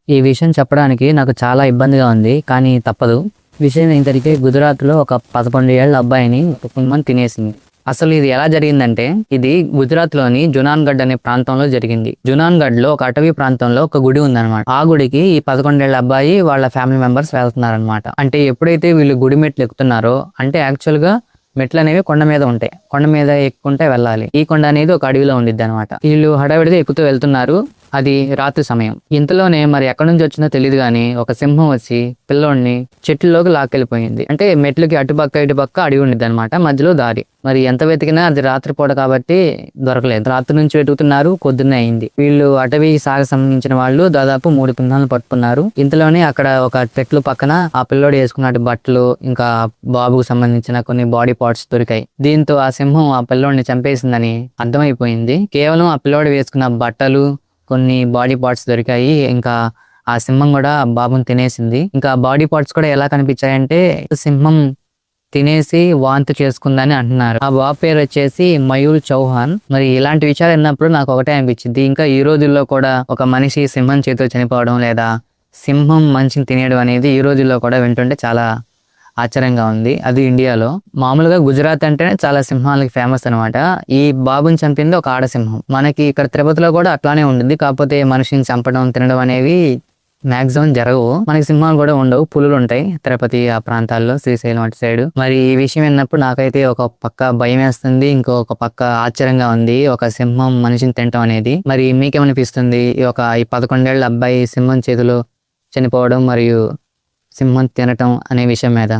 ఈ విషయం చెప్పడానికి నాకు చాలా ఇబ్బందిగా ఉంది. కానీ తప్పదు. విషయం ఏంటంటే గుజరాత్‌లో ఒక 11 ఏళ్ల అబ్బాయిని ఒక సింహం తినేసింది. అసలు ఇది ఎలా జరిగిందంటే ఇది గుజరాత్‌లోని జునాన్‌గఢ్ అనే ప్రాంతంలో జరిగింది. జునాన్‌గఢ్‌లో ఒక అటవీ ప్రాంతంలో ఒక గుడి ఉందన్నమాట. ఆ గుడికి ఈ 11 ఏళ్ల అబ్బాయి వాళ్ళ ఫ్యామిలీ మెంబర్స్ వెళ్తున్నారన్నమాట. అంటే ఎప్పుడైతే వీళ్ళు గుడి మెట్లు ఎక్కుతున్నారో అంటే యాక్చువల్‌గా మెట్లనేవి కొండ మీద ఉంటాయి. కొండ మీద ఎక్కుకుంటే వెళ్ళాలి. ఈ కొండ అనేది ఒక అడవిలో ఉండిద్దనమాట. వీళ్ళు హడావిడిగా ఎక్కుతూ వెళ్తున్నారు. అది రాత్రి సమయం. ఇంతలోనే మరి ఎక్కడి నుంచి వచ్చిందో తెలియదు గానీ ఒక సింహం వచ్చి పిల్లోడిని చెట్లలోకి లాక్కెళ్ళిపోయింది. అంటే మెట్లకి అటుపక్క ఇటుపక్క అడవి ఉండిద్దనమాట. మధ్యలో దారి. మరి ఎంత వెతికినా అది రాత్రిపూట కాబట్టి దొరకలేదు. రాత్రి నుంచి వెతుకుతున్నారు. పొద్దున్నే అయింది. వీళ్ళు అటవీ శాఖకు సంబంధించిన వాళ్ళు దాదాపు 3 సింహాలను పట్టుకున్నారు. ఇంతలోనే అక్కడ ఒక చెట్లు పక్కన ఆ పిల్లోడు వేసుకున్న బట్టలు ఇంకా బాబుకు సంబంధించిన కొన్ని బాడీ పార్ట్స్ దొరికాయి. దీంతో ఆ సింహం ఆ పిల్లోడిని చంపేసిందని అర్థమైపోయింది. కేవలం ఆ పిల్లోడు వేసుకున్న బట్టలు కొన్ని బాడీ పార్ట్స్ దొరికాయి. ఇంకా ఆ సింహం కూడా బాబుని తినేసింది. ఇంకా బాడీ పార్ట్స్ కూడా ఎలా కనిపించాయంటే సింహం తినేసి వాంతి చేసుకుందని అంటున్నారు. ఆ బాబు పేరు వచ్చేసి మయూర్ చౌహాన్. మరి ఇలాంటి విషయాలు విన్నప్పుడు నాకు ఒకటే అనిపించింది. ఇంకా ఈ రోజుల్లో కూడా ఒక మనిషి సింహం చేతిలో చనిపోవడం లేదా సింహం మనిషిని తినేయడం అనేది ఈ రోజుల్లో కూడా వింటుంటే చాలా ఆశ్చర్యంగా ఉంది. అది ఇండియాలో. మామూలుగా గుజరాత్ అంటేనే చాలా సింహాలకి ఫేమస్ అనమాట. ఈ బాబుని చంపింది ఒక ఆడసింహం. మనకి ఇక్కడ తిరుపతిలో కూడా అట్లానే ఉంటుంది. కాకపోతే మనిషిని చంపడం తినడం అనేవి మాక్సిమం జరగవు. మనకి సింహాలు కూడా ఉండవు. పులులు ఉంటాయి తిరుపతి ఆ ప్రాంతాల్లో, శ్రీశైలం అటు సైడ్. మరి ఈ విషయం విన్నప్పుడు నాకైతే ఒక పక్క భయం వేస్తుంది, ఇంకొక పక్క ఆశ్చర్యంగా ఉంది. ఒక సింహం మనిషిని తినటం అనేది. మరి మీకేమనిపిస్తుంది ఈ 11 ఏళ్ల అబ్బాయి సింహం చేతిలో చనిపోవడం మరియు సింహం తినటం అనే విషయం మీద?